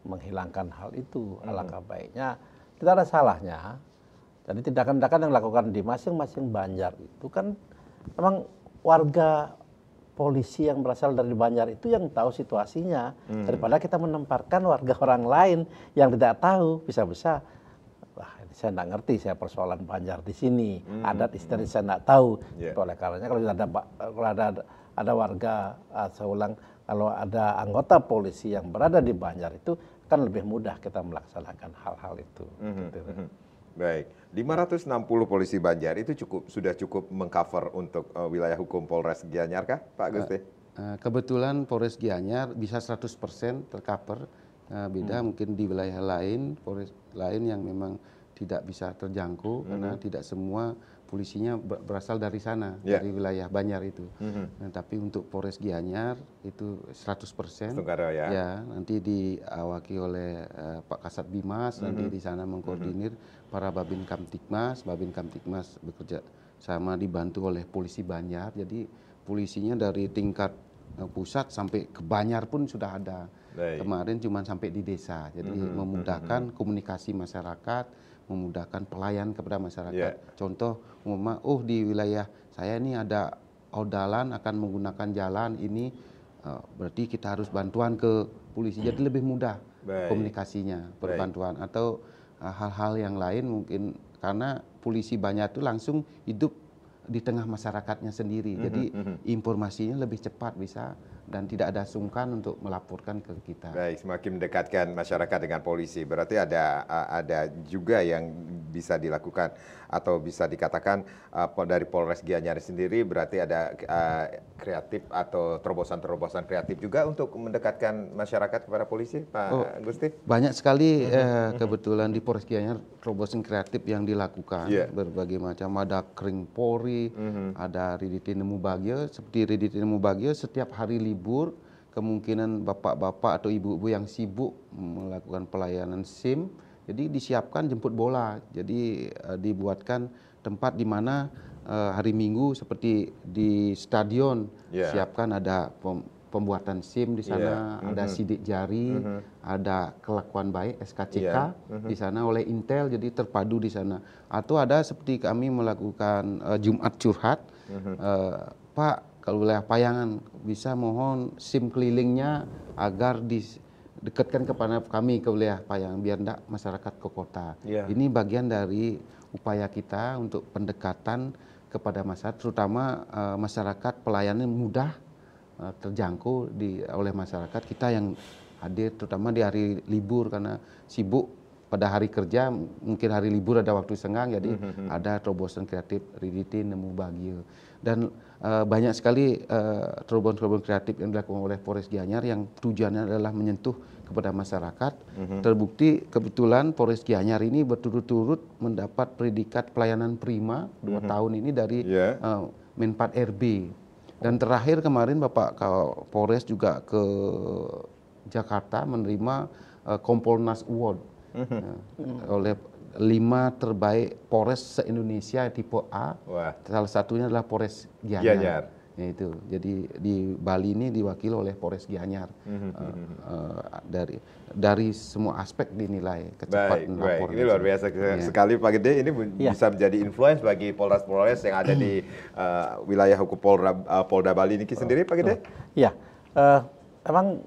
menghilangkan hal itu? Alangkah baiknya, tidak ada salahnya. Jadi tindakan-tindakan yang dilakukan di masing-masing Banjar itu kan memang warga polisi yang berasal dari Banjar itu yang tahu situasinya, daripada kita menempatkan warga orang lain yang tidak tahu, bisa-bisa wah saya tidak ngerti, saya persoalan Banjar di sini, adat istiadat saya tidak tahu. Oleh karenanya kalau ada warga kalau ada anggota polisi yang berada di Banjar itu kan lebih mudah kita melaksanakan hal-hal itu. Baik, 560 polisi Banjar itu sudah cukup mengcover untuk wilayah hukum Polres Gianyar kah, Pak Gusti? Kebetulan Polres Gianyar bisa 100% tercover. Beda mungkin di wilayah lain, Polres lain yang memang tidak bisa terjangkau karena tidak semua polisinya berasal dari sana, dari wilayah Banjar itu. Nah, tapi untuk Polres Gianyar itu 100%. Ya, nanti diawaki oleh Pak Kasat Bimas, nanti di sana mengkoordinir para Babin Kamtibmas. Babin Kamtibmas bekerja sama dibantu oleh Polisi Banjar. Jadi polisinya dari tingkat pusat sampai ke Banjar pun sudah ada. Kemarin cuma sampai di desa. Jadi memudahkan komunikasi masyarakat, memudahkan pelayan kepada masyarakat. Contoh, di wilayah saya ini ada odalan akan menggunakan jalan ini, berarti kita harus bantuan ke polisi. Jadi lebih mudah komunikasinya, perbantuan atau hal-hal yang lain mungkin karena polisi Banjar itu langsung hidup di tengah masyarakatnya sendiri. Jadi informasinya lebih cepat bisa dan tidak ada sungkan untuk melaporkan ke kita. Baik, semakin mendekatkan masyarakat dengan polisi. Berarti ada juga yang bisa dilakukan atau bisa dikatakan dari Polres Gianyar sendiri berarti ada kreatif atau terobosan-terobosan kreatif juga untuk mendekatkan masyarakat kepada polisi, Pak Gusti? Banyak sekali kebetulan di Polres Gianyar terobosan kreatif yang dilakukan. Berbagai macam, ada Kering Polri, ada Riditi Nemu Bagio. Seperti Riditi Nemu Bagio setiap hari libur, kemungkinan bapak-bapak atau ibu-ibu yang sibuk melakukan pelayanan SIM, jadi disiapkan jemput bola. Jadi dibuatkan tempat di mana hari Minggu seperti di stadion, siapkan ada pembuatan SIM di sana, ada sidik jari, ada kelakuan baik SKCK di sana oleh Intel, jadi terpadu di sana. Atau ada seperti kami melakukan Jumat curhat, Pak, kalau wilayah Payangan bisa mohon SIM kelilingnya agar didekatkan kepada kami ke wilayah Payangan biar tidak masyarakat ke kota. Ini bagian dari upaya kita untuk pendekatan kepada masyarakat, terutama masyarakat pelayanannya mudah terjangkau oleh masyarakat kita yang hadir, terutama di hari libur karena sibuk pada hari kerja, mungkin hari libur ada waktu senggang, jadi ada terobosan kreatif Riditi Nemu Bahagia. Dan banyak sekali terobosan kreatif yang dilakukan oleh Polres Gianyar yang tujuannya adalah menyentuh kepada masyarakat. Terbukti kebetulan Polres Gianyar ini berturut-turut mendapat predikat pelayanan prima 2 tahun ini dari Menpat RB. Dan terakhir kemarin Bapak Polres juga ke Jakarta menerima Kompolnas Award oleh 5 terbaik Polres se-Indonesia tipe A. Wah. Salah satunya adalah Polres Gianyar. Ya, itu. Jadi di Bali ini diwakili oleh Polres Gianyar. Dari semua aspek dinilai kecepatan lapor. Ini luar biasa sekali Pak Gede. Ini bisa menjadi influence bagi Polres-Polres yang ada di wilayah hukum Polda Bali ini sendiri Pak Gede? Iya, emang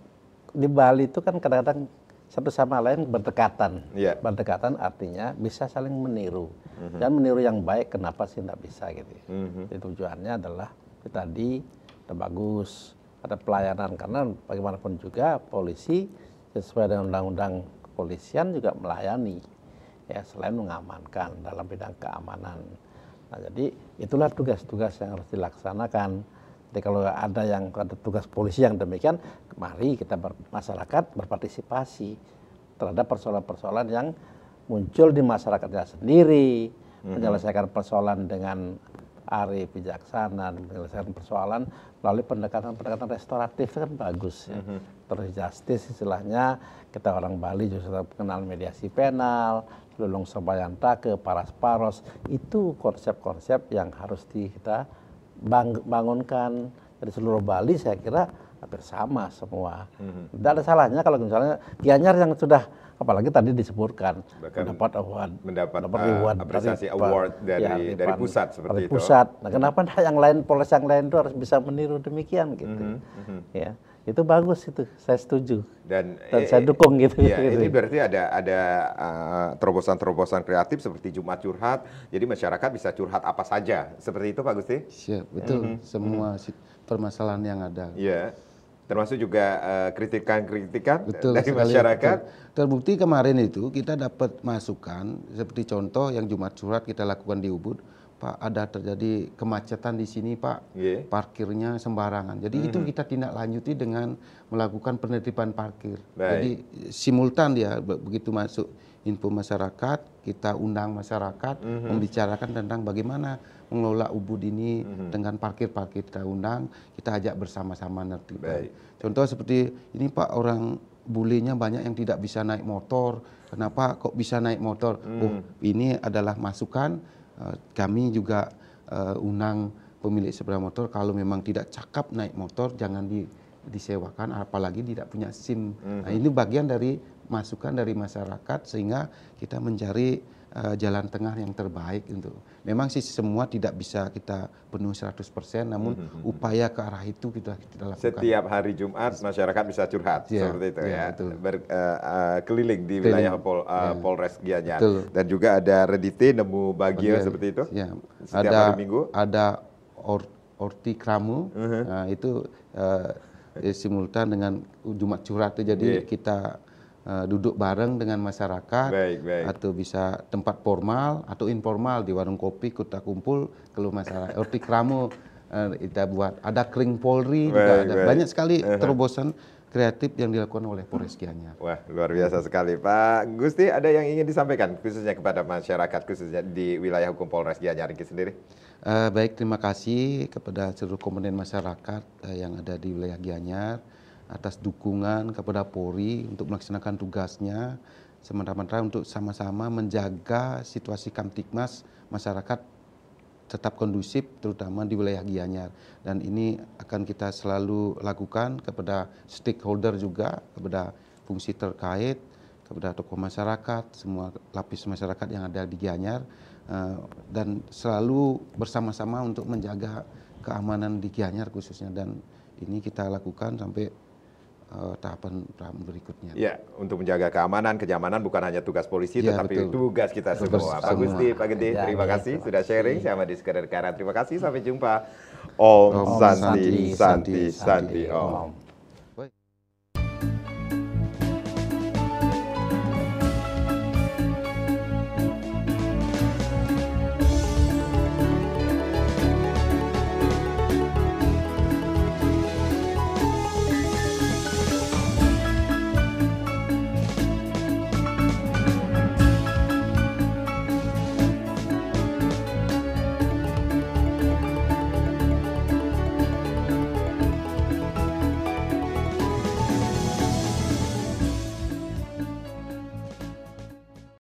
di Bali itu kan kadang-kadang satu sama lain berdekatan. Berdekatan artinya bisa saling meniru. Dan meniru yang baik kenapa sih tidak bisa gitu. Jadi tujuannya adalah tadi ada bagus, ada pelayanan, karena bagaimanapun juga polisi sesuai dengan undang-undang kepolisian juga melayani, ya, selain mengamankan dalam bidang keamanan. Nah, jadi itulah tugas-tugas yang harus dilaksanakan. Jadi kalau ada tugas polisi yang demikian, mari kita masyarakat berpartisipasi terhadap persoalan-persoalan yang muncul di masyarakatnya sendiri, menyelesaikan persoalan dengan arif, bijaksana, menyelesaikan persoalan melalui pendekatan-pendekatan restoratif, itu kan bagus ya. Terus justice istilahnya, kita orang Bali juga kenal mediasi penal, lulung sobayantake, paras paros, itu konsep-konsep yang harus kita bangunkan. Dari seluruh Bali saya kira hampir sama semua. Tidak ada salahnya kalau misalnya Gianyar yang sudah, apalagi tadi disebutkan mendapat award, apresiasi award dari pusat seperti itu. Nah, kenapa yang lain, Polres yang lain itu harus bisa meniru demikian gitu. Ya, itu bagus itu, saya setuju. Dan saya dukung gitu. Ya, ini berarti ada terobosan-terobosan kreatif seperti Jumat Curhat. Jadi masyarakat bisa curhat apa saja. Seperti itu Pak Gusti? Siap, betul. Semua permasalahan yang ada. Iya. Termasuk juga kritikan-kritikan dari masyarakat. Betul. Terbukti kemarin itu kita dapat masukan, seperti contoh yang Jumat Curhat kita lakukan di Ubud, Pak, ada terjadi kemacetan di sini Pak, parkirnya sembarangan. Jadi itu kita tindak lanjuti dengan melakukan penertiban parkir. Jadi simultan dia, begitu masuk info masyarakat, kita undang masyarakat, membicarakan tentang bagaimana mengelola Ubud ini dengan parkir-parkir kita undang, kita ajak bersama-sama nertiban. Contoh seperti ini Pak, orang bulenya banyak yang tidak bisa naik motor. Kenapa kok bisa naik motor? Oh, ini adalah masukan. Kami juga undang pemilik sepeda motor, kalau memang tidak cakap naik motor jangan disewakan, apalagi tidak punya SIM. Nah, ini bagian dari masukan dari masyarakat sehingga kita mencari jalan tengah yang terbaik untuk. Memang sih semua tidak bisa kita penuhi 100%, namun upaya ke arah itu kita lakukan. Setiap hari Jumat masyarakat bisa curhat seperti itu ya. Keliling di wilayah Polres Gianyar. Dan juga ada Rediti Nemu Bahagia seperti itu. Setiap hari Minggu. Ada Orti Kramu, nah, itu simultan dengan Jumat Curhat. Jadi kita duduk bareng dengan masyarakat, atau bisa tempat formal atau informal di warung kopi kita kumpul kalau masyarakat. Orti Kramu kita buat, ada Kering Polri juga ada. Banyak sekali terobosan kreatif yang dilakukan oleh Polres Gianyar. Wah, luar biasa sekali Pak Gusti. Ada yang ingin disampaikan khususnya kepada masyarakat, khususnya di wilayah hukum Polres Gianyar ini sendiri? Baik, terima kasih kepada seluruh komponen masyarakat yang ada di wilayah Gianyar atas dukungan kepada Polri untuk melaksanakan tugasnya, sementara untuk sama-sama menjaga situasi Kamtibmas masyarakat tetap kondusif, terutama di wilayah Gianyar. Dan ini akan kita selalu lakukan kepada stakeholder juga, kepada fungsi terkait, kepada tokoh masyarakat, semua lapis masyarakat yang ada di Gianyar, dan selalu bersama-sama untuk menjaga keamanan di Gianyar khususnya. Dan ini kita lakukan sampai tahapan berikutnya. Ya, untuk menjaga keamanan, kenyamanan bukan hanya tugas polisi, tetapi tugas kita semua. Pak Gusti, Pak Gede, terima kasih sudah sharing. Saya Ahmad Rizky dari Karang. Terima kasih, sampai jumpa. Om Santi, Santi, Santi, Om.